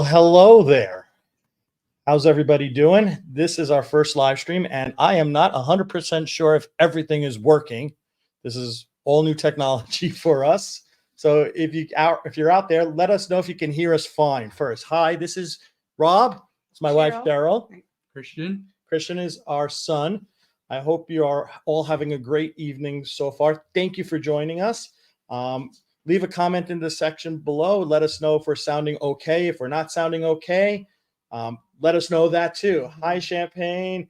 hello there. How's everybody doing? This is our first live stream, and I am not 100% sure if everything is working. This is all new technology for us. So if you're out there, let us know if you can hear us fine first. Hi, this is Rob. It's my wife, Daryl. Christian. Christian is our son. I hope you are all having a great evening so far. Thank you for joining us. Leave a comment in the section below. Let us know if we're sounding okay. If we're not sounding okay, let us know that too. Hi, Champagne.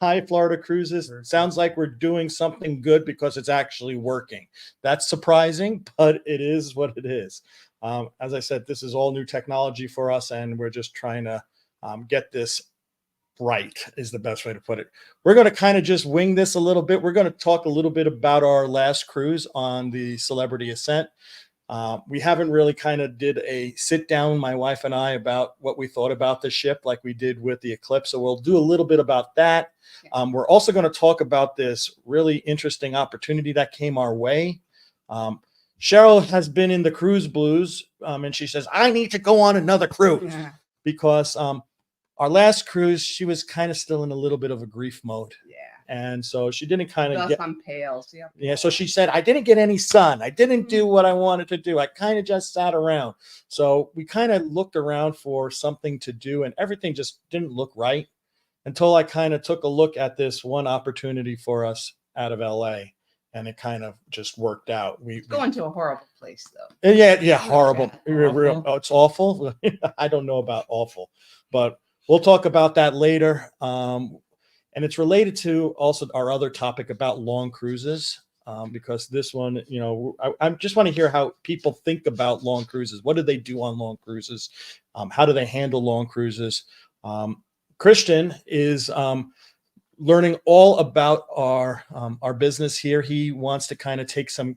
Hi, Florida Cruises. Sounds like we're doing something good because it's actually working. That's surprising, but it is what it is. As I said, this is all new technology for us, and we're just trying to get this right is the best way to put it. We're going to kind of just wing this a little bit. We're going to talk a little bit about our last cruise on the Celebrity Ascent. We haven't really kind of did a sit down, my wife and I, about what we thought about the ship like we did with the Eclipse. So we'll do a little bit about that. We're also going to talk about this really interesting opportunity that came our way. Cheryl has been in the cruise blues, and she says, I need to go on another cruise because our last cruise, she was kind of still in a little bit of a grief mode. Yeah. And so she didn't kind of get on pails. Yeah. So she said, I didn't get any sun. I didn't do what I wanted to do. I kind of just sat around. So we kind of looked around for something to do, and everything just didn't look right until I kind of took a look at this one opportunity for us out of LA. And it kind of just worked out. We going to a horrible place, though. Yeah, horrible. Oh, it's awful. I don't know about awful, but we'll talk about that later. And it's related to also our other topic about long cruises, because this one, I just want to hear how people think about long cruises. What do they do on long cruises? How do they handle long cruises? Christian is learning all about our business here. He wants to kind of take some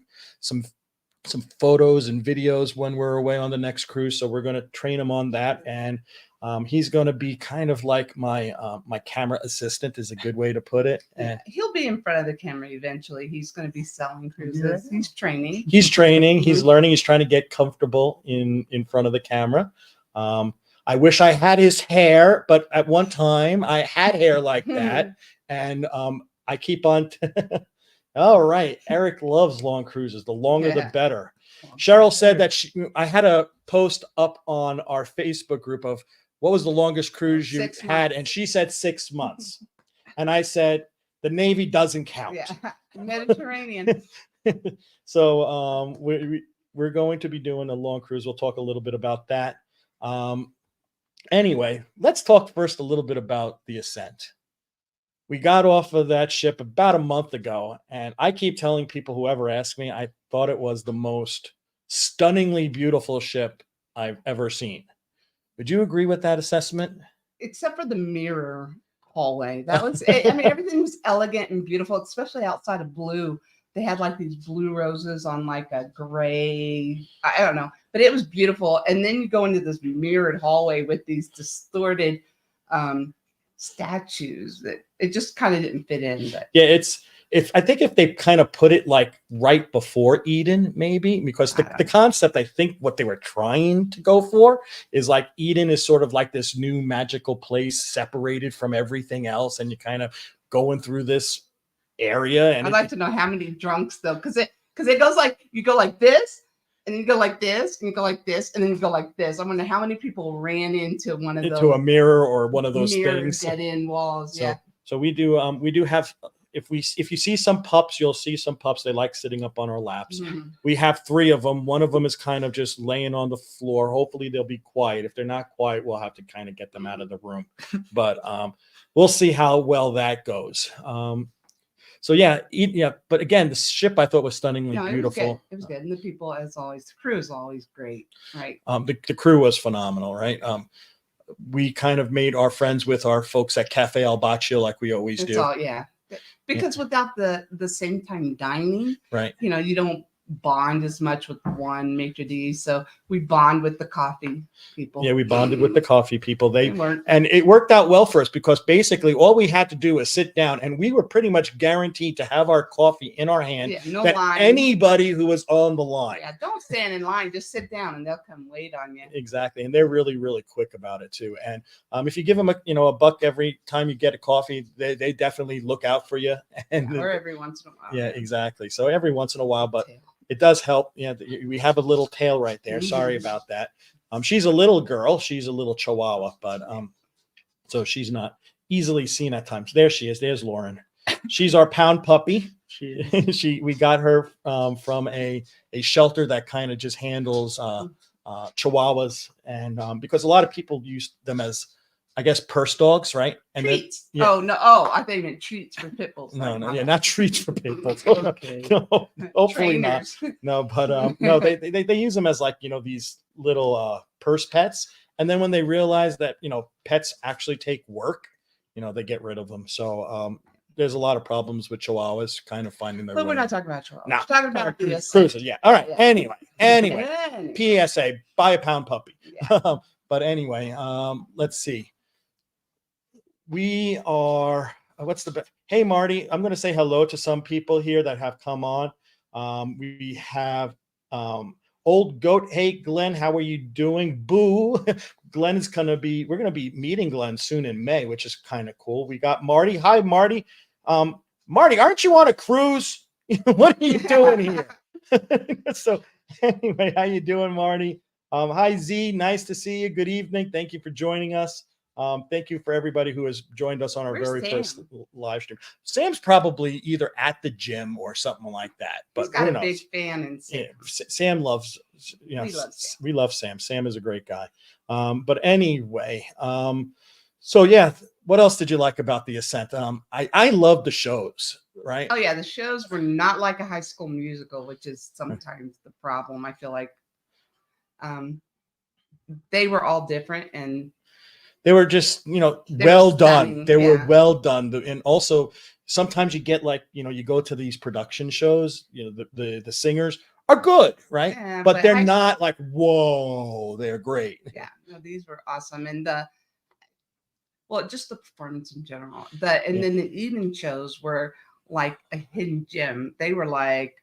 photos and videos when we're away on the next cruise. So we're going to train him on that. And he's going to be kind of like my camera assistant is a good way to put it. And he'll be in front of the camera eventually. He's going to be selling cruises. He's training. He's learning. He's trying to get comfortable in front of the camera. I wish I had his hair, but at one time I had hair like that. And I keep on. All right. Eric loves long cruises. The longer, the better. Cheryl said that I had a post up on our Facebook group of what was the longest cruise you had. And she said 6 months. And I said, the Navy doesn't count. Yeah. Mediterranean. So we're going to be doing a long cruise. We'll talk a little bit about that. Anyway, let's talk first a little bit about the Ascent. We got off of that ship about a month ago, and I keep telling people, whoever asks me, I thought it was the most stunningly beautiful ship I've ever seen. Would you agree with that assessment? Except for the mirror hallway. That was, everything was elegant and beautiful, especially outside of blue. They had like these blue roses on like a gray, I don't know, but it was beautiful. And then you go into this mirrored hallway with these distorted statues that it just kind of didn't fit in. But yeah, I think if they kind of put it like right before Eden, maybe, because the concept, I think what they were trying to go for is like Eden is sort of like this new magical place separated from everything else, and you kind of going through this area. And I'd like to know how many drunks though, because it goes like you go like this, and you go like this, and you go like this, and then you go like this. I wonder how many people ran into one of those, into a mirror or one of those things, dead-end walls. So we do have. If you see some pups, you'll see some pups. They like sitting up on our laps. Mm-hmm. We have 3 of them. One of them is kind of just laying on the floor. Hopefully they'll be quiet. If they're not quiet, we'll have to kind of get them out of the room. But we'll see how well that goes. So yeah. But again, the ship I thought was stunningly beautiful. It was good. And the people, as always, the crew is always great, right? The crew was phenomenal, right? We kind of made our friends with our folks at Cafe Al Baccio like we always do. Because without the same time dining, right? You don't bond as much with one maitre d', so we bond with the coffee people. Yeah, we bonded with the coffee people. weren't. And it worked out well for us because basically all we had to do was sit down, and we were pretty much guaranteed to have our coffee in our hand. Yeah, no that line. Anybody who was on the line. Yeah, don't stand in line. Just sit down, and they'll come wait on you. Exactly, and they're really, really quick about it too. And if you give them a buck every time you get a coffee, they definitely look out for you. And Or every once in a while. yeah, exactly. So every once in a while, but it does help. Yeah, we have a little tail right there. Sorry about that. She's a little girl. She's a little chihuahua, but so she's not easily seen at times. There she is. There's Lauren. She's our pound puppy. We got her from a shelter that kind of just handles chihuahuas, and because a lot of people use them as, I guess, purse dogs, right? And treats. yeah. Oh no! Oh, I think you meant treats for pit bulls. No, not treats for people. Okay. No, hopefully Trainers. not. No, but no, they use them as like these little purse pets, and then when they realize that pets actually take work, they get rid of them. So there's a lot of problems with chihuahuas kind of finding their. But way. we're not talking about chihuahuas. No. We're talking about this. Cruises. Yeah. All right. Yeah. Anyway. PSA: buy a pound puppy. Yeah. But anyway, let's see. We are. What's the best? Hey, Marty. I'm going to say hello to some people here that have come on. We have Old Goat. Hey, Glenn, how are you doing? Boo. Glenn is going to be. We're going to be meeting Glenn soon in May, which is kind of cool. We got Marty. Hi, Marty. Marty, aren't you on a cruise? What are you doing here? So anyway, how you doing, Marty? Hi, Z. Nice to see you. Good evening. Thank you for joining us. Thank you for everybody who has joined us on our Where's first Sam? live stream. Sam's probably either at the gym or something like that. But He's got who a knows? big fan in Sam. Yeah, Sam loves. We love Sam. We love Sam. Sam is a great guy. But anyway, so yeah. What else did you like about the Ascent? I love the shows. Right. Oh yeah, the shows were not like a High School Musical, which is sometimes the problem. I feel like they were all different, and they were just well done. They were well done, and also sometimes you get like you go to these production shows. The singers are good, right? Yeah, but they're not like whoa, they're great. Yeah, no, these were awesome, and just the performance in general. Then the evening shows were like a hidden gem. They were like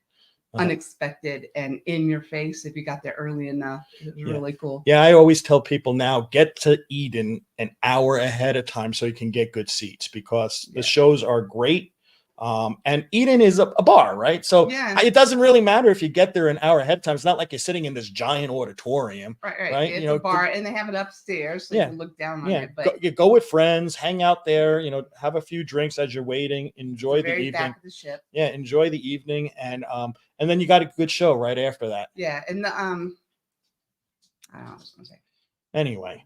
unexpected and in your face if you got there early enough. It was really cool. Yeah, I always tell people now, get to Eden an hour ahead of time so you can get good seats, because the shows are great. And Eden is a bar, right? So it doesn't really matter if you get there an hour ahead of time. It's not like you're sitting in this giant auditorium, right? It's a bar, and they have it upstairs, so you can look down on it. But you go with friends, hang out there, have a few drinks as you're waiting, enjoy the evening. Back of the ship. Yeah, enjoy the evening, and then you got a good show right after that. Yeah, and the I don't know what I was gonna say. Anyway,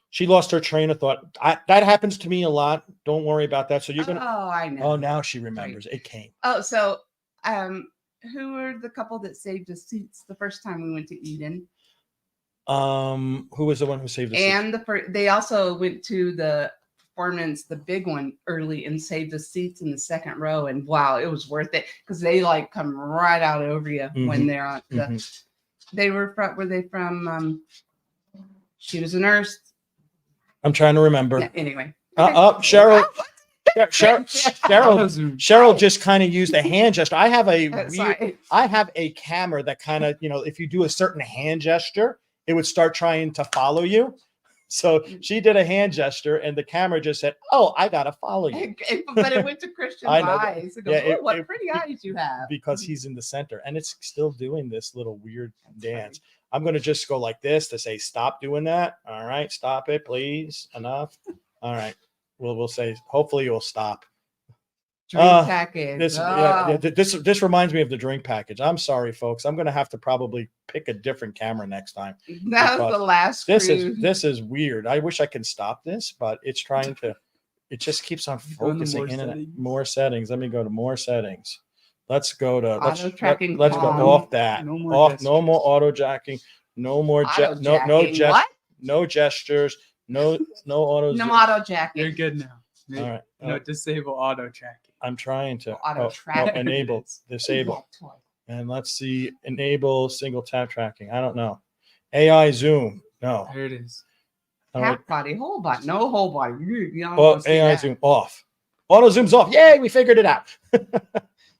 she lost her train of thought. That happens to me a lot. Don't worry about that. So you're gonna. Oh, I know. Oh, now she remembers. Right. It came. Oh, so who were the couple that saved us seats the first time we went to Eden? Who was the one who saved us? And they also went to the performance, the big one, early, and saved the seats in the second row. And wow, it was worth it, because they like come right out over you when they're on. They were from. Were they from? She was a nurse. I'm trying to remember. Yeah, anyway. Cheryl. Cheryl just kind of used a hand gesture. I have a camera that kind of, if you do a certain hand gesture, it would start trying to follow you. So she did a hand gesture, and the camera just said, "Oh, I gotta follow you." But it went to Christian's eyes. It goes, what pretty eyes you have! Because he's in the center, and it's still doing this little weird dance. Funny. I'm going to just go like this to say, stop doing that. All right. Stop it, please. Enough. All right. We'll say, hopefully you'll stop. Drink package. This reminds me of the drink package. I'm sorry, folks. I'm going to have to probably pick a different camera next time. That was the last This is weird. I wish I could stop this, but it's trying to, it just keeps on focusing in and more settings. Let me go to more settings. Let's go to let's go off that. No more auto jacking. No more no gestures. No auto. No auto jacking. You're good now. All right. No, disable auto tracking. I'm trying to auto tracking. enable disable. And let's see, enable single tap tracking. I don't know. AI zoom. No. There it is. I don't Half body, whole body, no whole body. You don't Oh, want to see AI that. zoom off. Auto zooms off. Yay, we figured it out.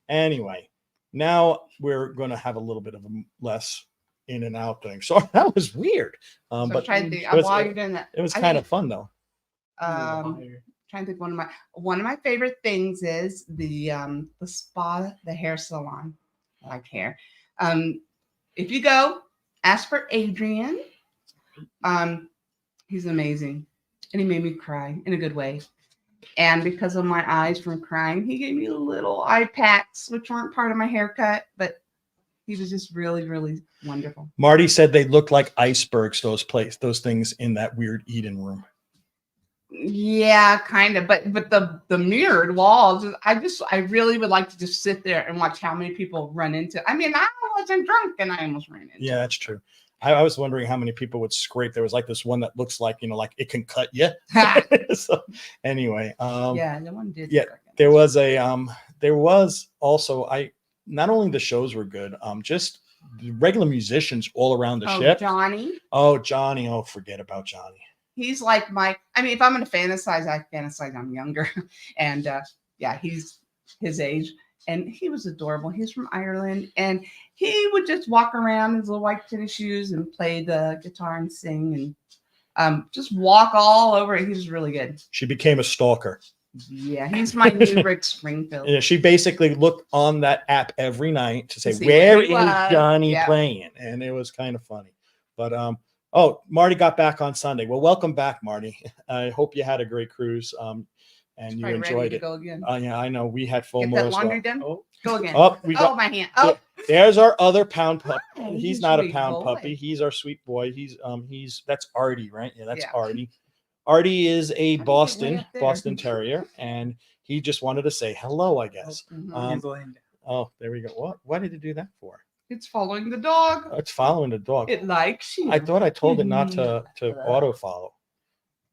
Anyway, now we're going to have a little bit of a less in and out thing. So that was weird. So But trying to think, it was, while you're doing that, it was I kind think, of fun though. Trying to think one of my favorite things is the spa, the hair salon. I like hair. If you go, ask for Adrian. He's amazing, and he made me cry in a good way. And because of my eyes from crying, he gave me little eye packs, which weren't part of my haircut, but he was just really, really wonderful. Marty said they look like icebergs. Those things in that weird Eden room. Yeah, kind of. But the mirrored walls, I really would like to just sit there and watch how many people run into. I mean, I wasn't drunk and I almost ran into. Yeah, that's true. I was wondering how many people would scrape. There was like this one that looks like, like it can cut you. So anyway, yeah, the one did. Yeah, there was also not only the shows were good, just regular musicians all around the ship. Johnny. Oh, Johnny. Oh, forget about Johnny. He's like if I'm going to fantasize, I fantasize I'm younger. And yeah, he's his age. And he was adorable. He's from Ireland. And he would just walk around in his little white tennis shoes and play the guitar and sing and just walk all over it. He was really good. She became a stalker. Yeah, he's my new Rick Springfield. Yeah, she basically looked on that app every night to say, where is Johnny playing? And it was kind of funny. But Marty got back on Sunday. Well, welcome back, Marty. I hope you had a great cruise. And you enjoyed it. Go again. Yeah, I know. We had full Get more that as laundry well. done? Go again. My hand. Oh, there's our other pound puppy. Hi, He's not a sweet pound boy. puppy. He's our sweet boy. That's Artie, right? Yeah, that's Yeah. Artie. Artie is a How Boston did he get way up there? Terrier, and he just wanted to say hello, I guess. He's laying down. Oh, there we go. What did it do that for? It's following the dog. It's following the dog. It likes you. I thought I told it not to auto follow.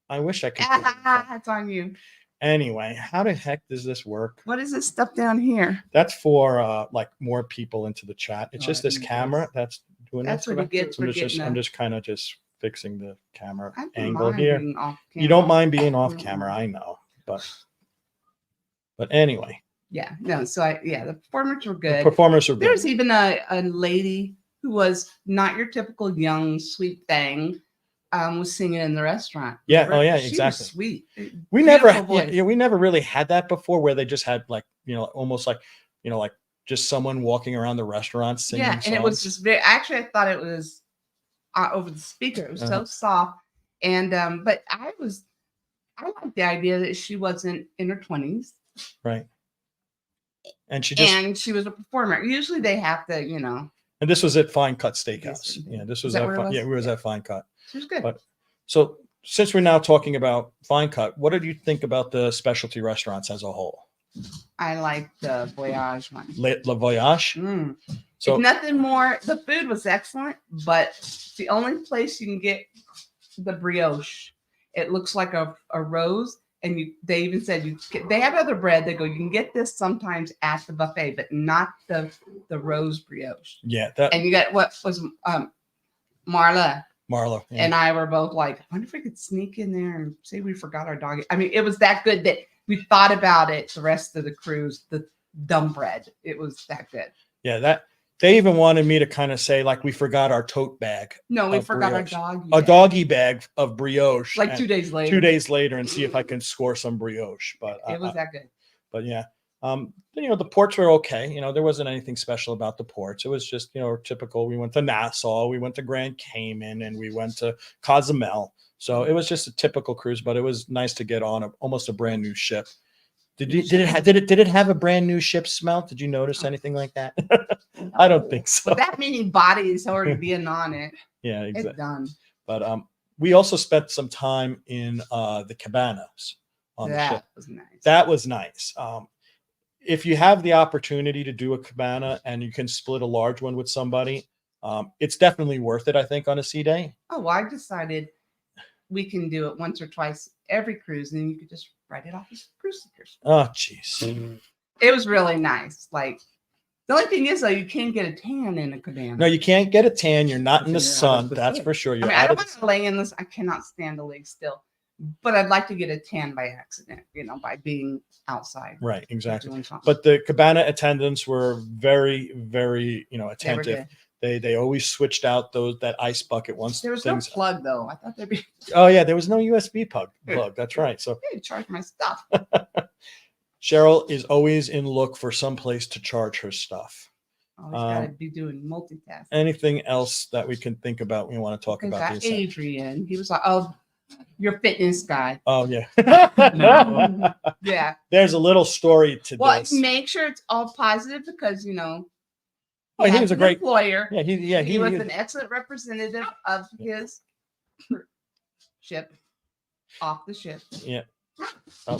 I wish I could. It's on you. Anyway, how the heck does this work? What is this stuff down here? That's for like more people into the chat. It's just this camera that's doing That's that. what he gets for getting I'm just kind of fixing the camera I don't angle mind here. being off You don't camera. mind being off camera, I know, but anyway, Yeah, no. So the performers were the good. performers are good. There's even a lady who was not your typical young sweet thing. Was singing in the restaurant. Yeah, Remember? oh yeah, She was exactly. sweet. We never, Beautiful voice. we never really had that before, where they just had like, almost like, like just someone walking around the restaurant singing. Yeah, and songs. it was just very. Actually, I thought it was over the speaker. It was so soft, and but I liked the idea that she wasn't in her 20s, right, and she was a performer. Usually, they have to, and this was at Fine Cut Steakhouse. Yes. Yeah, this was that at where it was? it was at Fine Cut. She was good. But so since we're now talking about Fine Cut, what did you think about the specialty restaurants as a whole? I like the Voyage one. Le Voyage. Mm. So If nothing more, the food was excellent, but it's the only place you can get the brioche. It looks like a rose, and they even said they have other bread. They go, you can get this sometimes at the buffet, but not the rose brioche. yeah, And you got what was Marla Marlo and I were both like, I wonder if we could sneak in there and say we forgot our dog. I mean, it was that good that we thought about it the rest of the cruise. The dumb bread, it was that good. Yeah, that they even wanted me to kind of say like we forgot our tote bag. No, we of forgot brioche. our doggy. A doggy bag of brioche. Like and 2 days later. 2 days later, and see if I can score some brioche. But It was that good. But yeah, the ports were okay. There wasn't anything special about the ports. It was just typical. We went to Nassau, we went to Grand Cayman, and we went to Cozumel. So it was just a typical cruise, but it was nice to get on almost a brand new ship. Did it have a brand new ship smell? Did you notice anything like that? I don't think so. With that many bodies already being on it, Yeah, exactly. it's done. But we also spent some time in the cabanas on the ship. That was nice. That was nice. If you have the opportunity to do a cabana and you can split a large one with somebody, it's definitely worth it, I think, on a sea day. Oh, well, I decided we can do it once or twice every cruise, and you could just write it off as cruise stickers. Oh, jeez. It was really nice. Like The only thing is, though, you can't get a tan in a cabana. No, you can't get a tan. You're not in the You're out sun. of the That's sun. for sure. I You're mean, I out don't of want to lay in this. I cannot stand to lay still. But I'd like to get a tan by accident, by being outside. right, exactly. Doing something. But the cabana attendants were very, very, They were attentive. good. They always switched out that ice bucket once There was things. no plug, though. I thought there'd be. Oh yeah, there was no USB plug. That's right. So Hey, charge my stuff. Cheryl is always in look for some place to charge her stuff. Always got to be doing multitasking. Anything else that we can think about? We want to talk Because about that the Ascent? Adrian, he was like, "Oh, you're a fitness guy." Oh yeah. No. Yeah. There's a little story to Well, this. make sure it's all positive because Oh, he has was a an great. employer. Yeah, He was an excellent representative of his ship, off the ship. Yeah.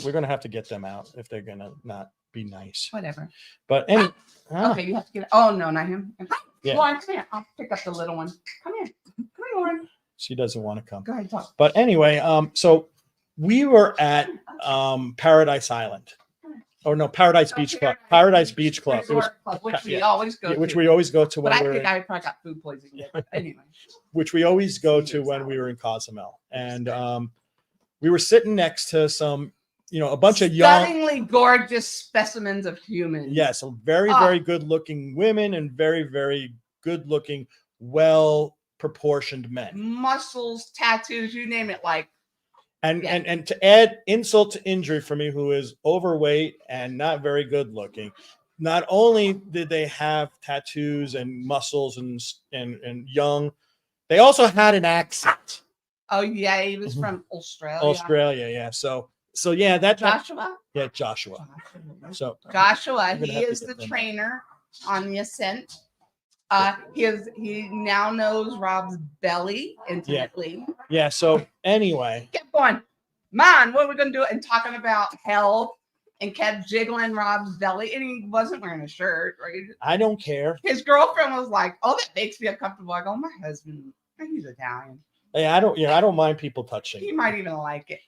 We're gonna have to get them out if they're gonna not be nice. Whatever. But Okay, you have to get it. Oh no, not him. Yeah. Lauren, come here. I'll pick up the little one. Come here. Come here, Lauren. she doesn't want to come. Go ahead, talk. But anyway, so we were at Paradise Island. Oh no, Paradise Beach Club. Paradise Beach Club. It was Resort Club, which we yeah, always go which to. we always go to but when I we're think I probably got food poisoning. But anyway. which we always go to when we were in Cozumel. And we were sitting next to some, a bunch of young, Stunningly gorgeous specimens of humans. yes, very, very good looking women and very, very good looking, well proportioned men. Muscles, tattoos, you name it. Like, And, yeah. and to add insult to injury for me, who is overweight and not very good looking, not only did they have tattoos and muscles and young, they also had an accent. oh yeah, he was from Australia. Australia, yeah. So yeah, that Joshua. yeah, Joshua. So Joshua, gonna he have to is get the them. trainer on the Ascent. He now knows Rob's belly intimately. yeah. So anyway, Kept going, man, what are we gonna do? And talking about health and kept jiggling Rob's belly, and he wasn't wearing a shirt, right? I don't care. His girlfriend was like, "Oh, that makes me uncomfortable." I go, "My husband, he's Italian. Hey, I don't mind people touching. He might even like it."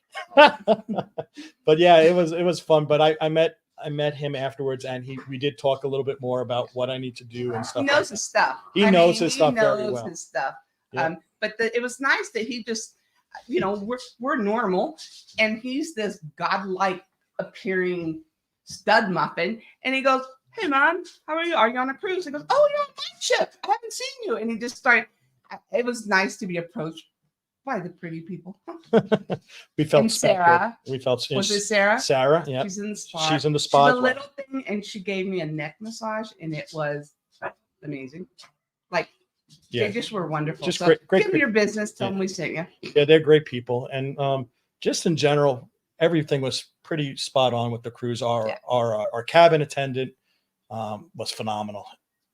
But yeah, it was fun. But I met him afterwards, and we did talk a little bit more about what I need to do and stuff. He knows his stuff. He knows his stuff very well. His stuff. Yeah. But it was nice that he just, we're normal, and he's this godlike appearing stud muffin, and he goes, "Hey man, how are you? Are you on a cruise?" He goes, "Oh, you're on my ship. I haven't seen you." And he just started. It was nice to be approached by the pretty people. We felt And special. Sarah. We felt Was it Sarah? Sarah, yeah. She's in the spa. She's in the She's spa. a as well. little thing, and she gave me a neck massage, and it was amazing. Like, Yeah. they just were wonderful. Just So great give them your business. Tell Yeah. them we sent you. Yeah, they're great people, and just in general, everything was pretty spot on with the cruise. Our cabin attendant was phenomenal.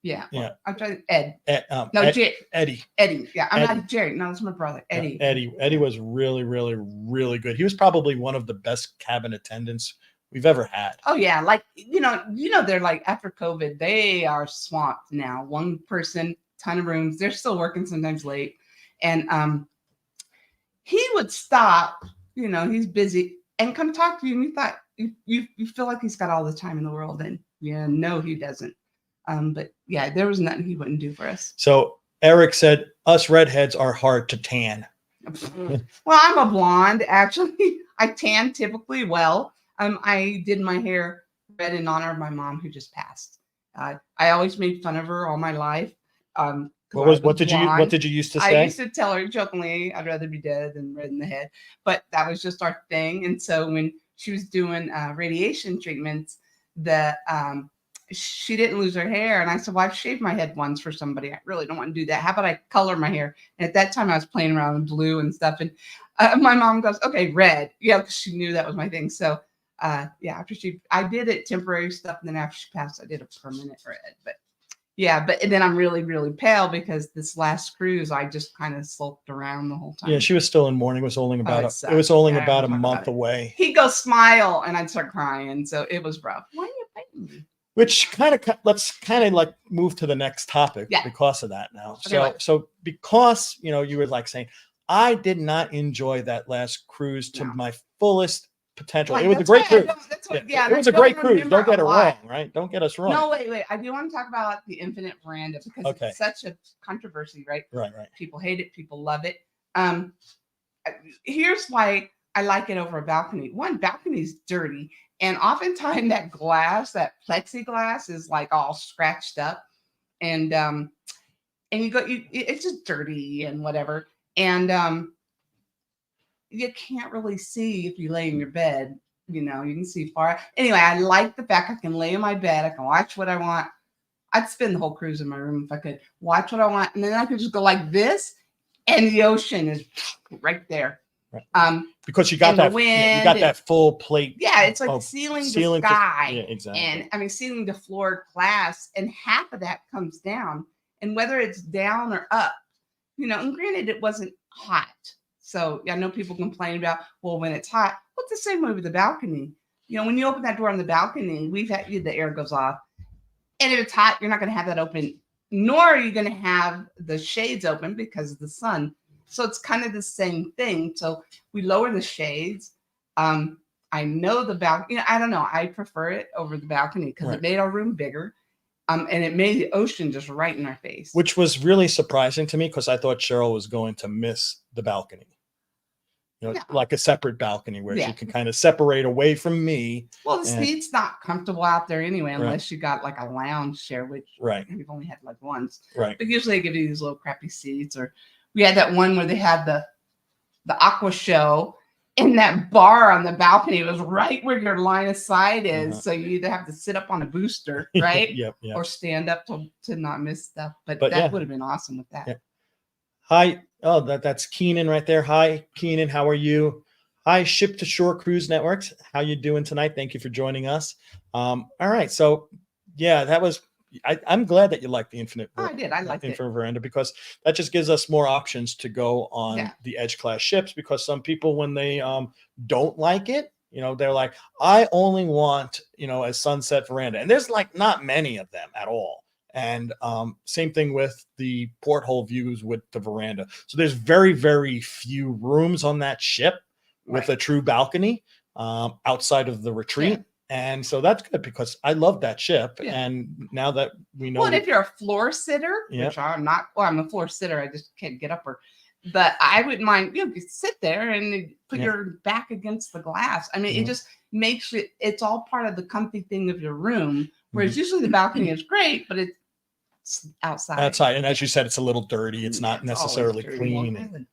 Yeah. Yeah. I'm trying Ed. No, Eddie. Eddie. Yeah. I'm Eddie. not Jerry. No, that's my brother. Eddie. Eddie was really, really, really good. He was probably one of the best cabin attendants we've ever had. Oh yeah. Like, they're like, after COVID, they are swamped now. One person, ton of rooms. They're still working sometimes late. And he would stop, he's busy, and come talk to you. And you thought you feel like he's got all the time in the world. And yeah, no, he doesn't. But yeah, there was nothing he wouldn't do for us. So Eric said, "Us redheads are hard to tan." Well, I'm a blonde, actually. I tan typically well. I did my hair red in honor of my mom, who just passed. I always made fun of her all my life. What did you used to say? I used to tell her jokingly, "I'd rather be dead than red in the head," but that was just our thing. And so when she was doing radiation treatments, she didn't lose her hair. And I said, "Well, I've shaved my head once for somebody. I really don't want to do that. How about I color my hair?" And at that time I was playing around with blue and stuff. And my mom goes, "Okay, red." Yeah, because she knew that was my thing. So after I did it temporary stuff. And then after she passed, I did a permanent red. But and then I'm really, really pale because this last cruise, I just kind of sulked around the whole time. Yeah, she was still in mourning. It was only about it it was only sucked. about a I don't month talk about it. away. He'd go smile and I'd start crying. So it was rough. Why are you fighting me? Which let's like move to the next topic because of that now. Okay, So because you were like saying, I did not enjoy that last cruise to No. my fullest potential. Like, It was a that's great why I cruise. don't- that's what- Yeah, and it I was a don't great cruise. remember Don't get a it lot. wrong, right? Don't get us wrong. No, wait. I do want to talk about the infinite veranda because Okay. it's such a controversy, right? Right. People hate it. People love it. Here's why I like it over a balcony. One, balcony's dirty, and oftentimes that glass, that plexiglass, is like all scratched up, and it's just dirty and whatever, and you can't really see if you lay in your bed. You can see far. Anyway, I like the fact I can lay in my bed. I can watch what I want. I'd spend the whole cruise in my room if I could watch what I want, and then I could just go like this, and the ocean is right there. Right. Because you got and the that wind you got and- that full plate. Yeah, it's like of ceiling to ceiling to- sky, yeah, exactly. and I mean ceiling to floor glass, and half of that comes down. And whether it's down or up, and granted it wasn't hot, so I know people complain about, well, when it's hot. Well, it's the same way with the balcony. When you open that door on the balcony, the air goes off, and if it's hot, you're not going to have that open, nor are you going to have the shades open because of the sun. So it's kind of the same thing. So we lower the shades. I know the balcony. I don't know. I prefer it over the balcony because it made our room bigger, and it made the ocean just right in our face. Which was really surprising to me because I thought Cheryl was going to miss the balcony. Yeah. Like a separate balcony where Yeah. she can kind of separate away from me. Well, the and- seat's not comfortable out there anyway, Right. unless you got like a lounge chair, which Right. we've only had like once. Right. But usually they give you these little crappy seats. Or we had that one where they had the aqua show, and that bar on the balcony was right where your line of sight is. Uh-huh. So you either have to sit up on a booster, right? Yep. Or stand up to not miss stuff. But But that yeah. would have been awesome with that. Yeah. Hi. Oh, that's Keenan right there. Hi, Keenan. How are you? Hi, Ship to Shore Cruise Networks. How you doing tonight? Thank you for joining us. All right. So yeah, that was. I'm glad that you like the Infinite. Oh, I did. I liked it. Infinite Veranda because that just gives us more options to go on Yeah. the Edge class ships. Because some people, when they don't like it, they're like, I only want a sunset veranda, and there's like not many of them at all. And same thing with the porthole views with the veranda. So there's very, very few rooms on that ship with a true balcony outside of the retreat. Yeah. And so that's good because I love that ship. Yeah. And now that we know, Well, and if you're a floor sitter, Yeah. which I'm not, well, I'm a floor sitter. I just can't get up but I wouldn't mind, you sit there and put Yeah. your back against the glass. I mean, Mhm. it just makes it's all part of the comfy thing of your room. Whereas Mm-hmm. usually the balcony is great, but it's outside. outside, and as you said, it's a little dirty. It's not It's always necessarily dirty. clean.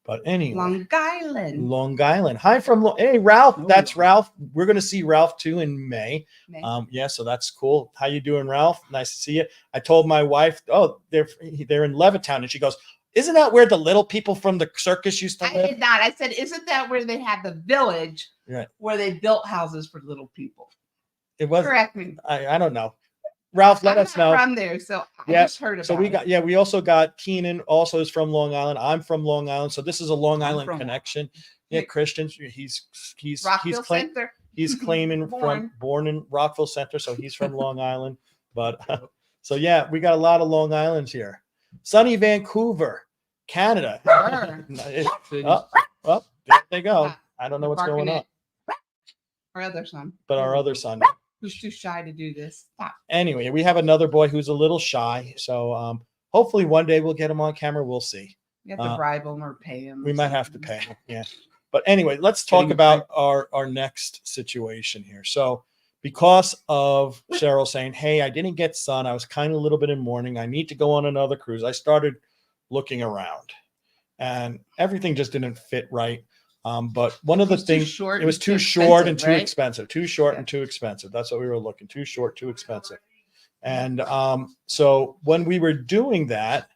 But anyway, Long Island. Long Island. Hi from hey Ralph. Oh, That's yeah. Ralph. We're going to see Ralph too in May. May. Yeah, so that's cool. How you doing, Ralph? Nice to see you. I told my wife, oh, they're in Levittown, and she goes, "Isn't that where the little people from the circus used to I live?" did not. I said, isn't that where they have the village Right. where they built houses for little people? It was. Correct me. I don't know. Ralph, let I'm us not know. from there, so I Yeah, just heard about So we it. got we also got Keenan also is from Long Island. I'm from Long Island, so this is a Long I'm Island from- connection. Yeah, Christian, he's Rockville claiming. Center. He's claiming born in Rockville Center, so he's from Long Island. But so yeah, we got a lot of Long Islands here. Sunny Vancouver, Canada. Oh, there they go. I don't know what's going on, Our other son, but our other son. who's too shy to do this. Stop. Anyway, we have another boy who's a little shy, so hopefully one day we'll get him on camera. We'll see. You have to bribe him or pay him. We or might have to something. pay him. Yeah. But anyway, let's talk Getting a about our next situation here. So because of Cheryl saying, hey, I didn't get sun, I was kind of a little bit in mourning, I need to go on another cruise, I started looking around and everything just didn't fit right. But one of the things, it was too short and too expensive. Too short and too expensive. That's what we were looking. Too short, too expensive. And so when we were doing that,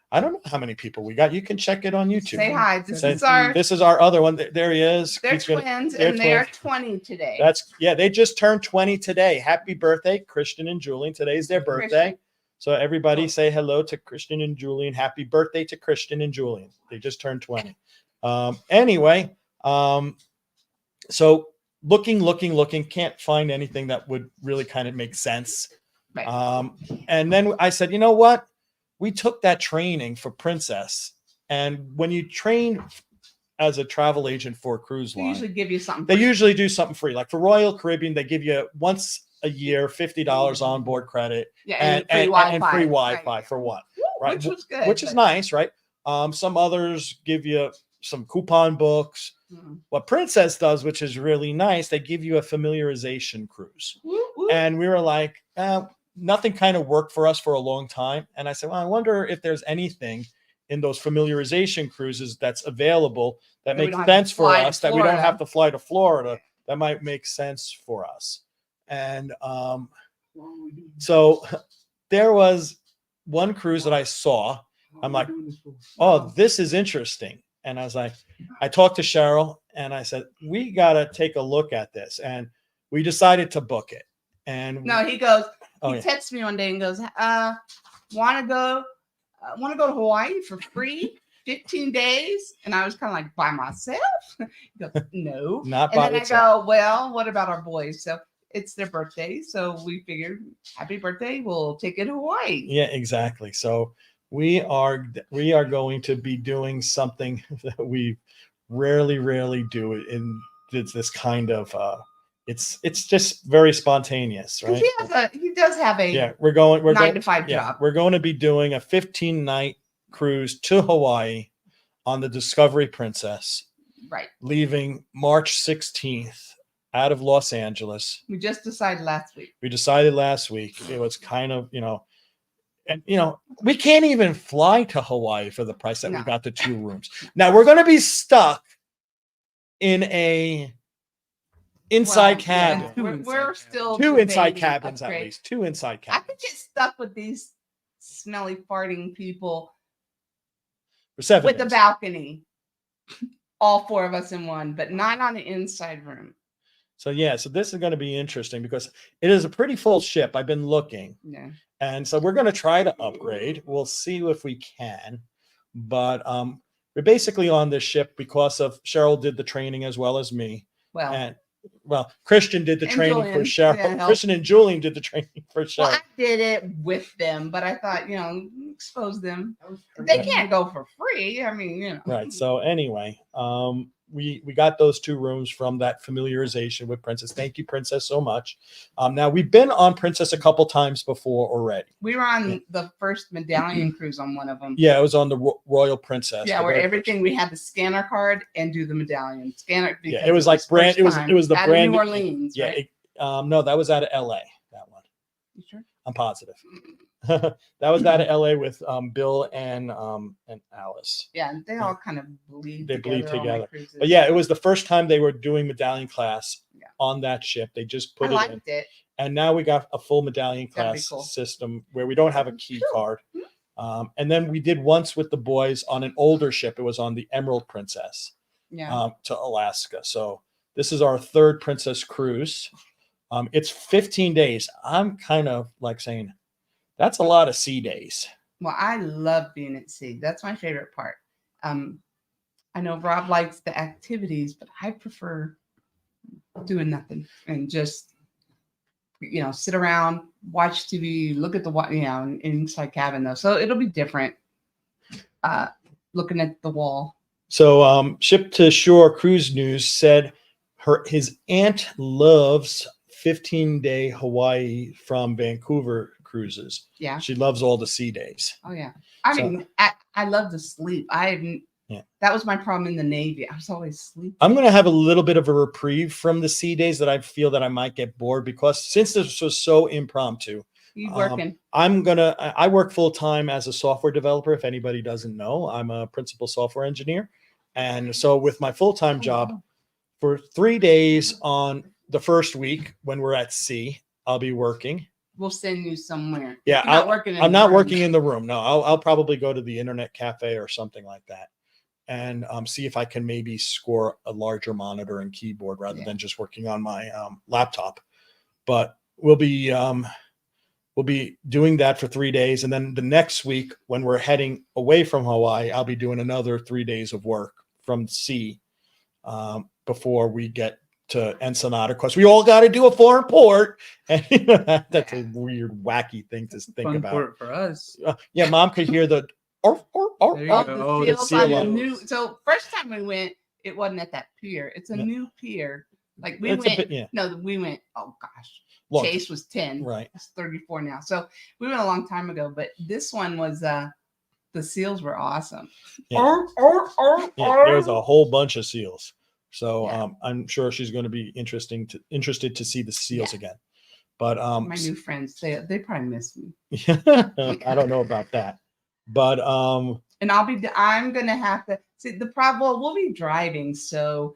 I don't know how many people we got. You can check it on YouTube. Say hi. This Say- is our. This is our other one. There he is. They're He's gonna- twins, they're and they are twins. 20 today. they just turned 20 today. Happy birthday, Christian and Julian. Today's their birthday. Christian. So everybody say hello to Christian and Julian. Happy birthday to Christian and Julian. They just turned 20. Anyway, so looking, can't find anything that would really kind of make sense. Right. And then I said, you know what? We took that training for Princess. And when you train as a travel agent for a cruise They line, usually give you something. they free. usually do something free. Like for Royal Caribbean, they give you once a year $50 onboard credit Yeah, and free and free Wi-Fi. Wi-Fi Right. for one, Woo, right? Which was good. Which is nice, right? Some others give you some coupon books. Mhm. What Princess does, which is really nice, they give you a familiarization cruise. Woo, woo. And we were like, nothing kind of worked for us for a long time. And I said, well, I wonder if there's anything in those familiarization cruises that's available that That we makes don't have to sense for fly to us, that we don't Florida. have to fly to Florida, that might make sense for us. And so there was one cruise that I saw. I'm like, oh, this is interesting. And I was like, I talked to Cheryl and I said, we got to take a look at this. And we decided to book it. And No, he goes. Oh, He yeah. texts me one day and goes, "Want to go? Want to go to Hawaii for free? 15 days?" And I was kind of like, by myself? He goes, "No." not And by then itself. I go, "Well, what about our boys?" So it's their birthday, so we figured, happy birthday, we'll take it to Hawaii. Yeah, exactly. So we are going to be doing something that we rarely do in this kind of it's just very spontaneous, Because right? he does have a Yeah, we're going 9 to 5 yeah, job. we're going to be doing a 15-night cruise to Hawaii on the Discovery Princess, Right. leaving March 16th out of Los Angeles. We just decided last week. We decided last week. It was kind of, and we can't even fly to Hawaii for the price that we No. got the 2 rooms. Now we're going to be stuck in a inside Well, yeah, cabin. we're still 2 inside debating cabins at upgrade. least. 2 inside I cabins. could get stuck with these smelly farting people For 7 with the days. balcony. All 4 of us in one, but not on the inside room. So so this is going to be interesting because it is a pretty full ship. I've been looking. Yeah. And so we're going to try to upgrade. We'll see if we can. But we're basically on this ship because of Cheryl did the training as well as me. Well, And Christian did the And training for Julian, Cheryl. yeah, help. Christian and Julian did the training for Cheryl. I did it with them, but I thought, expose them. They can't go for free. I mean, Right. So anyway, we got those 2 rooms from that familiarization with Princess. Thank you, Princess, so much. Now we've been on Princess a couple times before already. We were on the first medallion cruise on one of them. Yeah, it was on the Royal Princess. Yeah, the where very everything first. we had to scan our card and do the medallion. Scan it. Yeah, because it was like brand. first It was time the out of brand New Orleans. Yeah. Right? No, that was out of LA. That one. You sure? I'm positive. That was out of LA with Bill and Alice. Yeah, they all kind of bleed. They bleed all my together. cruises. But yeah, it was the first time they were doing medallion class Yeah. on that ship. They just I put it in. liked it. And now we got a full medallion That'd be class cool. system where we don't have a key Cool. card. And then we did once with the boys on an older ship. It was on the Emerald Princess Yeah. to Alaska. So this is our 3rd Princess cruise. It's 15 days. I'm kind of like saying that's a lot of sea days. Well, I love being at sea. That's my favorite part. I know Rob likes the activities, but I prefer doing nothing and just, sit around, watch TV, look at the inside cabin though. So it'll be different. Looking at the wall. So Ship to Shore Cruise News said his aunt loves 15-day Hawaii from Vancouver cruises. Yeah. She loves all the sea days. Oh yeah. I So- mean, I love to sleep. Yeah. That was my problem in the Navy. I was always sleeping. I'm going to have a little bit of a reprieve from the sea days that I feel that I might get bored because since this was so impromptu, You working? I work full time as a software developer. If anybody doesn't know, I'm a principal software engineer. And so with my full-time job for 3 days on the first week, when we're at sea, I'll be working. We'll send you somewhere. Yeah. You're not working in I'm the not room. working in the room. No, I'll probably go to the internet cafe or something like that. And see if I can maybe score a larger monitor and keyboard rather than just working on my laptop. But we'll be doing that for 3 days, and then the next week when we're heading away from Hawaii, I'll be doing another 3 days of work from sea before we get to Ensenada. Because we all got to do a foreign port, and that's a weird, wacky thing to think Fun about. for us. Yeah, Mom could hear the. There you Oh, go. the Oh, seals seal on the on. new. So first time we went, It wasn't at that pier. It's a No. new pier. Like we It's a went. bit, yeah. No, we went. Oh gosh, Long Chase was 10. Right. It's 34 now. So we went a long time ago. But this one was. The seals were awesome. Yeah. Yeah, there was a whole bunch of seals. So Yeah. I'm sure she's going to be interested to see the seals Yeah. again. But My new friends, they probably miss me. I don't know about that. But And I'm gonna have to see the problem. Well, we'll be driving, so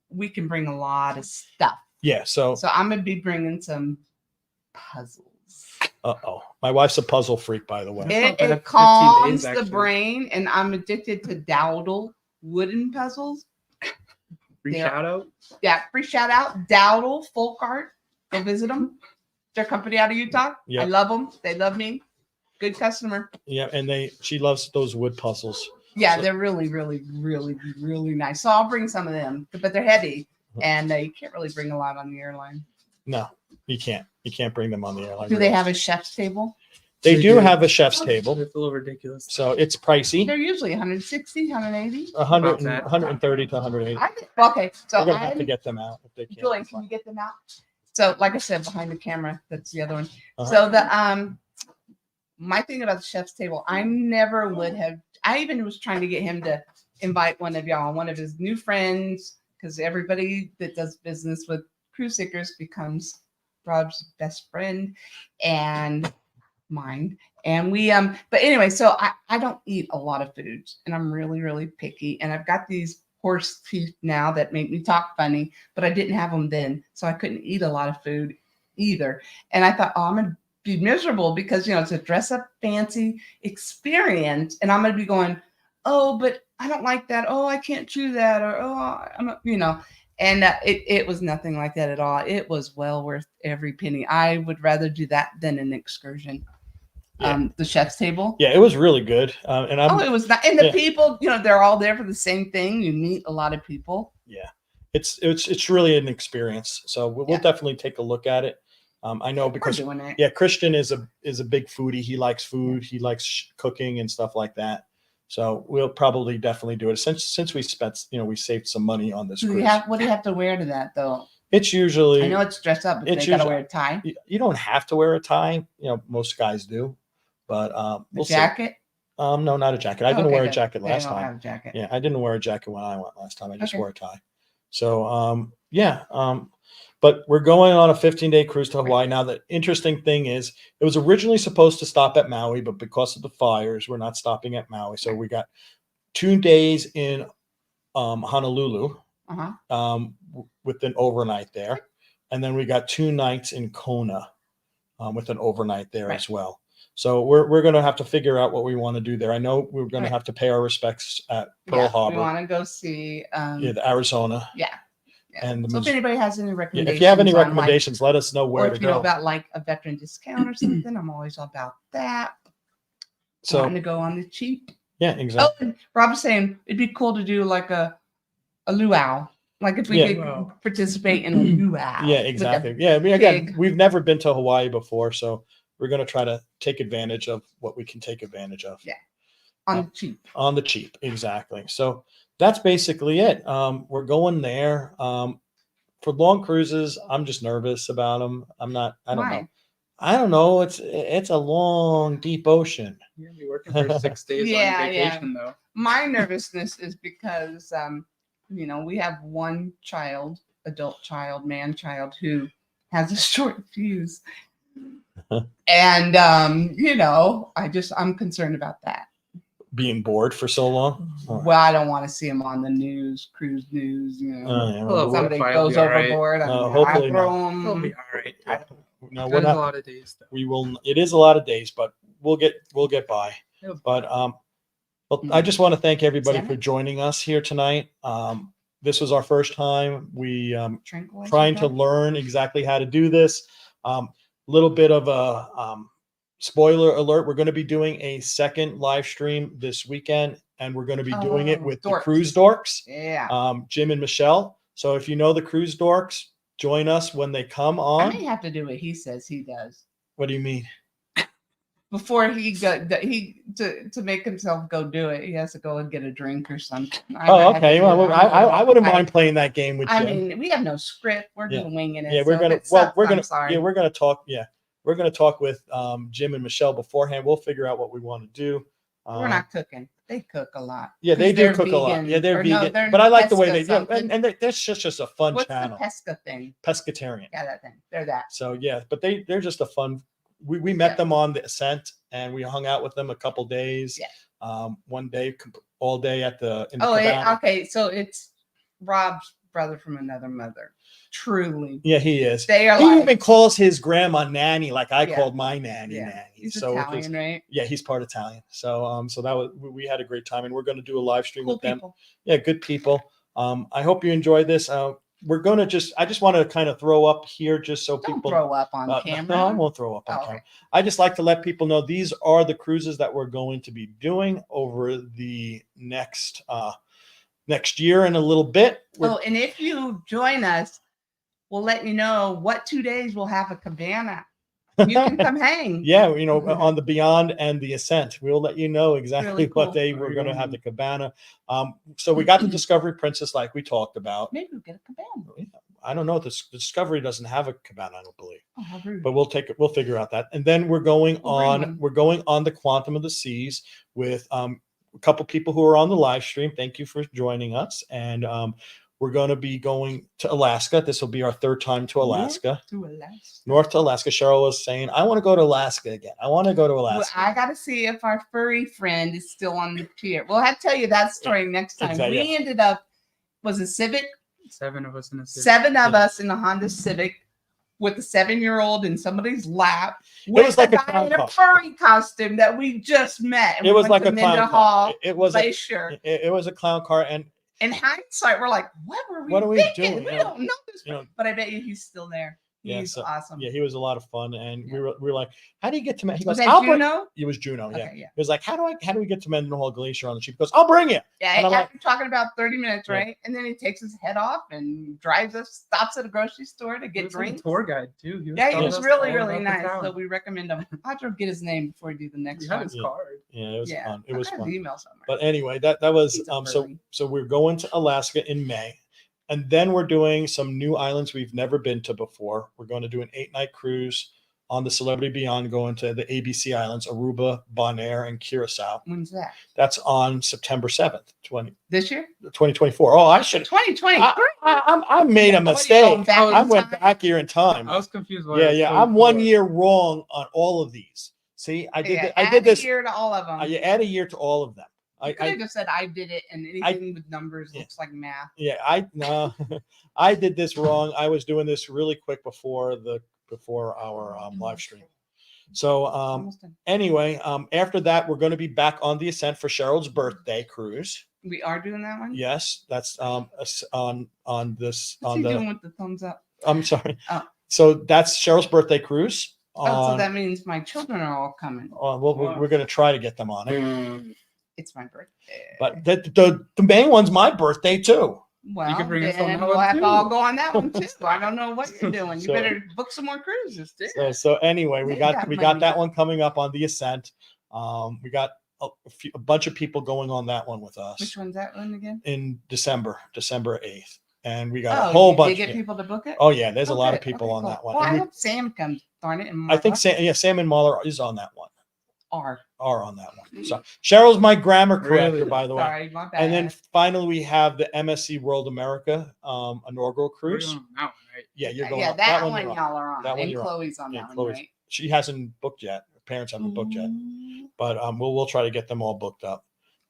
we can bring a lot of stuff. yeah, so So I'm gonna be bringing some puzzles. my wife's a puzzle freak, by the way. That's not bad It at 15 calms days, the actually. brain, and I'm addicted to dowdle wooden puzzles. Free Yeah. shout out. Yeah, free shout out, Dowdle Folk Art. Go visit them. They're a company out of Utah. Yeah. I love them. They love me. Good customer. Yeah, and she loves those wood puzzles. Yeah, So- they're really, really, really, really nice. So I'll bring some of them, but they're heavy, and you can't really bring a lot on the airline. No, you can't. You can't bring them on the airline. Do they have a chef's table? They They do do. have a chef's table, It's a little ridiculous. so it's pricey. They're usually 160, 180. 100, About that. 130 to 180. Okay, so We're gonna have to I'm get them out if they can. Julian, can you get them out? So, like I said, behind the camera, that's the other one. Uh-huh. So my thing about the chef's table, I never would have. I even was trying to get him to invite one of y'all, one of his new friends, because everybody that does business with cruise seekers becomes Rob's best friend and mine. And we but anyway, so I don't eat a lot of foods, and I'm really, really picky. And I've got these horse teeth now that make me talk funny, but I didn't have them then, so I couldn't eat a lot of food either. And I thought, oh, I'm gonna be miserable because it's a dress up fancy experience, and I'm gonna be going, oh, but I don't like that. Oh, I can't chew that, or oh, And it was nothing like that at all. It was well worth every penny. I would rather do that than an excursion. Yeah. The chef's table. Yeah, it was really good. And I'm It was not, and the yeah. people, they're all there for the same thing. You meet a lot of people. yeah, it's really an experience. So we'll Yeah. definitely take a look at it. I know We're because doing it. yeah, Christian is a big foodie. He likes food. He likes cooking and stuff like that. So we'll probably definitely do it since we spent we saved some money on this cruise. What do you have to wear to that though? It's usually I know it's dressed up, but it's they gotta usually- wear a tie, you don't have to wear a tie. Most guys do, but we'll see. jacket. No, not a jacket. I didn't Okay, wear a good. jacket They last don't time. have a jacket. Yeah, I didn't wear a jacket when I went last time. I just Okay. wore a tie. So but we're going on a 15-day cruise to Hawaii. Now, the interesting thing is it was originally supposed to stop at Maui, but because of the fires, we're not stopping at Maui. So we got 2 days in Honolulu Uh-huh. with an overnight there. And then we got 2 nights in Kona with an overnight there Right. as well. So we're going to have to figure out what we want to do there. I know we're going to Right. have to pay our respects at Pearl Yeah, Harbor. we want to go see. Yeah, the Arizona. Yeah. And the So if Missouri. anybody has any Yeah, recommendations, if you have any on, like, recommendations, let us know where or to if you know go. about like a veteran discount or something, I'm always all about that. So Wanting to go on the cheap. yeah, Oh, exactly. and Rob was saying it'd be cool to do like a luau, like if we Yeah. could Wow. participate in a luau. Yeah, with a exactly. Yeah, I mean, again, big- we've never been to Hawaii before, so we're going to try to take advantage of what we can take advantage of. Yeah. on the cheap. On the cheap, exactly. So that's basically it. We're going there. For long cruises, I'm just nervous about them. I don't know. Why? I don't know. It's a long, deep ocean. You're gonna be working for 6 days Yeah, on vacation though. My nervousness is because we have one child, adult child, man child, who has a short fuse. And I'm concerned about that. Being bored for so long. Oh. Well, I don't want to see him on the news, cruise news, Yeah, Hello, well, somebody Wi-Fi will goes be all right. overboard. hopefully I throw him. It'll be all right. no, we're There's a not. lot of days though. We will. It is a lot of days, but we'll get by. It'll be But well, I just want to thank everybody Damn for it. joining us here tonight. This was our first time. We Tranquilizer trying to drop? learn exactly how to do this. Little bit of a spoiler alert. We're going to be doing a second live stream this weekend, and we're going to be doing it Oh, with the dorks. Cruise Dorks, Yeah. Jim and Michelle. So if you know the Cruise Dorks, join us when they come I on. may have to do what he says he does. What do you mean? before he to make himself go do it, he has to go and get a drink or something. Oh, okay. Well, I wouldn't mind playing that game with I Jim. mean, we have no script. We're Yeah. just winging it. Yeah, we're so gonna. if it sucks, I'm sorry. Yeah, we're gonna talk. Yeah, we're gonna talk with Jim and Michelle beforehand. We'll figure out what we want to do. We're not cooking. They cook a lot. Yeah, they 'Cause do they're cook a lot. vegan, Yeah, they're or no, vegan. they're But I like the way pesca they. Yeah, something. and that's just a fun What's channel. the pesca thing? Pescatarian. Yeah, that thing. They're that. So yeah, but they're just a fun. We met Yeah. them on the Ascent, and we hung out with them a couple days. Yeah. One day, all day in the Oh, cabana. okay. So it's Rob's brother from another mother. Truly. Yeah, he is. They are He like, even calls his grandma nanny, like I Yeah. called my nanny Yeah. nanny. he's So it's- Italian, right? yeah, he's part Italian. So so that was we had a great time, and we're going to do a live stream Cool with them. people. Yeah, good people. I hope you enjoy this. We're going to I just want to kind of throw up here just so Don't people throw up on camera. No, I won't throw up on Oh, camera. okay. I just like to let people know these are the cruises that we're going to be doing over the next year and a little bit. Oh, and if you join us, we'll let you know what 2 days we'll have a cabana. You can come hang. Yeah, on the Beyond and the Ascent, we'll let you know exactly Really what cool. day we're going to have the cabana. So we got the Discovery Princess, like we talked about. Maybe we'll get a cabana. I don't know. The Discovery doesn't have a cabana, I don't believe. Oh, how rude. But we'll figure out that. And then we're going We'll bring on. one. We're going on the Quantum of the Seas with a couple people who are on the live stream. Thank you for joining us. And we're going to be going to Alaska. This will be our third time to Alaska. To Alaska. North to Alaska. Cheryl was saying, I want to go to Alaska again. I want to go to Well, Alaska. I got to see if our furry friend is still on the pier. We'll have to tell you that story next time. Exactly, We ended up, was it Civic? 7 of us in a city. 7 of Yeah. us in a Honda Civic with a 7-year-old in somebody's lap. was like a guy clown in a costume. furry costume that we just met. And It we was went like to a clown car. Hall It was a, Glacier. it was a clown car. And In hindsight, we're like, what were we What are we thinking? doing? We Yeah. don't know this. You know, But I bet you he's still there. Yeah, He's so- awesome. yeah, he was a lot of fun. And Yeah. we were like, how do you get to He Was goes, that I'll bring. Juno? It was Juno. Yeah. Okay, yeah. He was like, how do we get to Mendenhall Glacier on the ship? He goes, I'll bring you. Yeah, And I'm after talking about 30 minutes, Yeah. right? And then he takes his head off and drives us, stops at a grocery store to He get was like a drinks. tour guide too. Yeah, he telling was us really, all really about the nice. town. So we recommend him. I'll have to get his name before we do the next You had one. his Yeah. card. Yeah, it was Yeah, fun. It I've was got his fun. email somewhere. But anyway, that was He's a so furry. we're going to Alaska in May. And then we're doing some new islands we've never been to before. We're going to do an 8-night cruise on the Celebrity Beyond, going to the ABC Islands, Aruba, Bonaire, and Curacao. When's that? That's on September 7th, This year? 2024. Oh, I should. 2023. I made a What are you mistake. going back in I went time? back here in time. I was confused. Why Yeah, it was yeah. I'm 1 24. year wrong on all of these. See, I did. Yeah, I add did a this. year to all of them. I add a year to all of them. You could I have just said I did it, and anything with numbers Yeah. looks like math. yeah. No, I did this wrong. I was doing this really quick before our live stream. So Almost done. anyway, after that, we're going to be back on the Ascent for Cheryl's birthday cruise. We are doing that one. Yes, that's on this What's on he the. doing with the thumbs up? I'm sorry. Oh. So that's Cheryl's birthday cruise. Oh, so on- that means my children are all coming. we're going to try to get them on it. It's my birthday. But the main one's my birthday too. well, could bring us on then that we'll one have to too. all go on that one too. I don't know what you're doing. You So- better book some more cruises, too. So anyway, we They got got we got money. that one coming up on the Ascent. We got a bunch of people going on that one with us Which one's that one again? in December 8th, and we got a Oh, whole did bunch. they get yeah. people to book it? Oh yeah, there's a lot of good. people Okay, on cool. that one. Well, And I we- hope Sam comes. Darn it! And I think Marla Sam and Mahler is on that one. are. Are on that one. So Cheryl's my grammar corrector, Really? by the way. Sorry, my bad. And then finally we have the MSC World America inaugural We're cruise. going on that one, right? Yeah, you're going. yeah, on. that, you're one on. y'all are on. That one and you're on. Chloe's on Yeah, that one, Chloe's- right? She hasn't booked yet. Her parents haven't booked yet, but we'll try to get them all booked up.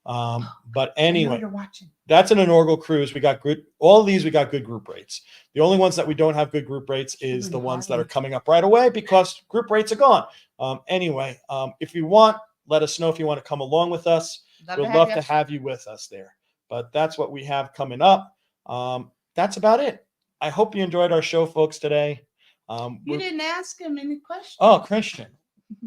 But I know anyway, you're watching. that's an inaugural cruise. We got good. All of these we got good group rates. The only ones that we don't have good group rates is the ones that are coming up right away because group rates are gone. Anyway, if you want, let us know if you want to come along with us. We'd love to have you with us there. But that's what we have coming up. That's about it. I hope you enjoyed our show, folks, today. You we're- didn't ask him any questions. Oh, Christian,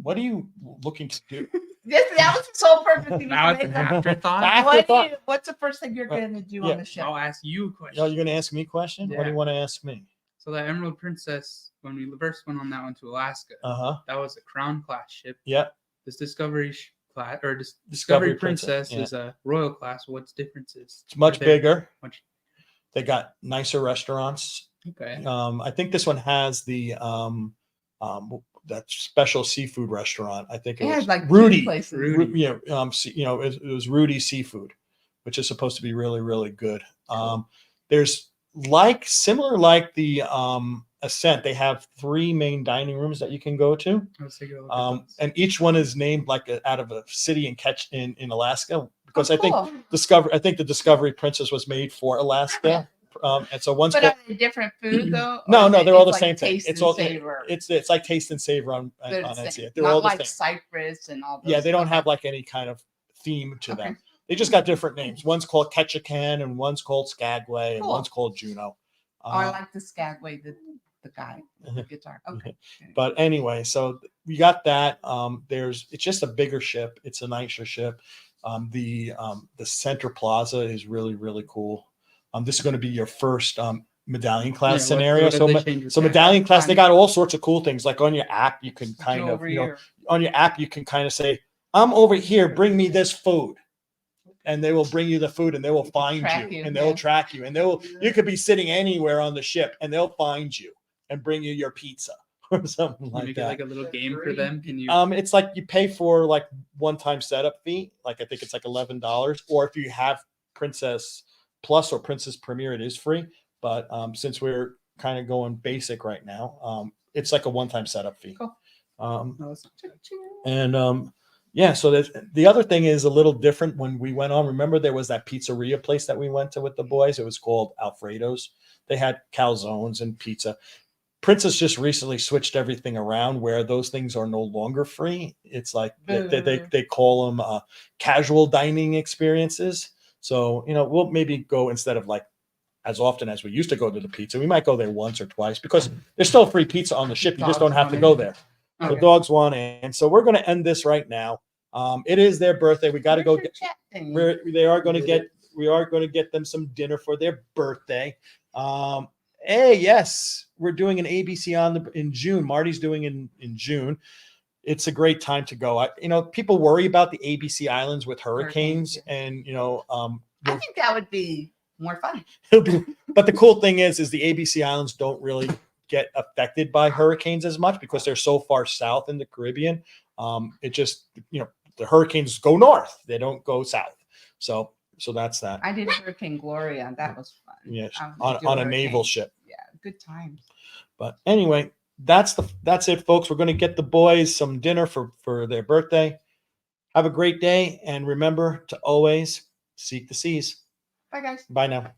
what are you looking to do? That was so perfect. He was Now it's an making- afterthought. What's the first thing you're going to do yeah. on the show? I'll ask you a Oh, question. you're going to ask me a question? What do you Yeah. want to ask me? So that Emerald Princess, when we first went on that one to Alaska, Uh-huh. that was a Crown class ship. Yep. this Discovery class or Discovery Discovery Princess, Princess is a royal class. What's differences? It's much Are there bigger. Much. They got nicer restaurants. Okay. I think this one has the that special seafood restaurant. I think it It was has like Rudy. two places. Rudy. It was Rudy Seafood, which is supposed to be really, really good. There's similar like the Ascent. They have 3 main dining rooms that you can go to, Let's take a look at those. and each one is named like out of a city in Alaska, because I cool. think the Discovery Princess was made for Alaska. And so one's But called, are they different food though? no, Or no, is it- they're all it's the like same thing. taste It's and all savor? it's like taste and savor on They're the Etsy. same. They're Not all the like same. Cypress and all those. Yeah, they don't Okay. have like any kind of theme to Okay. them. They just got different names. One's called Ketchikan, and one's called Skagway, and Cool. one's called Juneau. Oh, I like the Skagway, the guy, the Mhm. guitar. Okay. But anyway, so we got that. It's just a bigger ship. It's a nicer ship. The center plaza is really, really cool. This is going to be your first medallion class Yeah, scenario. what did so they change with so that? medallion class, they Fun. got all sorts of cool things. Like on your app, you can kind of, Jewelry or- on your app, you can kind of say, I'm over here, bring me this food. And they will bring you the food, and they will find track you, you, and they'll yeah. track you, and you could be sitting anywhere on the ship, and they'll find you and bring you your pizza or something You like make it that. like a little game for them. Can you? It's like you pay for like one-time setup fee. Like I think it's like $11, or if you have Princess Plus or Princess Premier, it is free. But since we're kind of going basic right now, it's like a one-time setup fee. Cool. No, it's not. And yeah, so the other thing is a little different when we went on. Remember, there was that pizzeria place that we went to with the boys. It was called Alfredo's. They had calzones and pizza. Princess just recently switched everything around where those things are no longer free. It's like they call them casual dining experiences. So, we'll maybe go, instead of like as often as we used to go to the pizza, we might go there once or twice, because there's still free pizza on the ship. You just don't Dogs have to want go it. there. The Okay. dogs want it. And so we're going to end this right now. It is their birthday. We got to go Where's your get, chat thing? we are going to get them some dinner for their birthday. Hey, yes, we're doing an ABC in June. Marty's doing in June. It's a great time to go. People worry about the ABC Islands with hurricanes, Hurricanes, and I think that would be more fun. but the cool thing is the ABC Islands don't really get affected by hurricanes as much because they're so far south in the Caribbean. It just, the hurricanes go north, they don't go south. So that's that. I did Hurricane Gloria. That was fun. Yes, I was gonna on do a naval hurricane. ship. Yeah, good times. But anyway, that's it, folks. We're going to get the boys some dinner for their birthday. Have a great day, and remember to always seek the seas. Bye, guys. Bye now.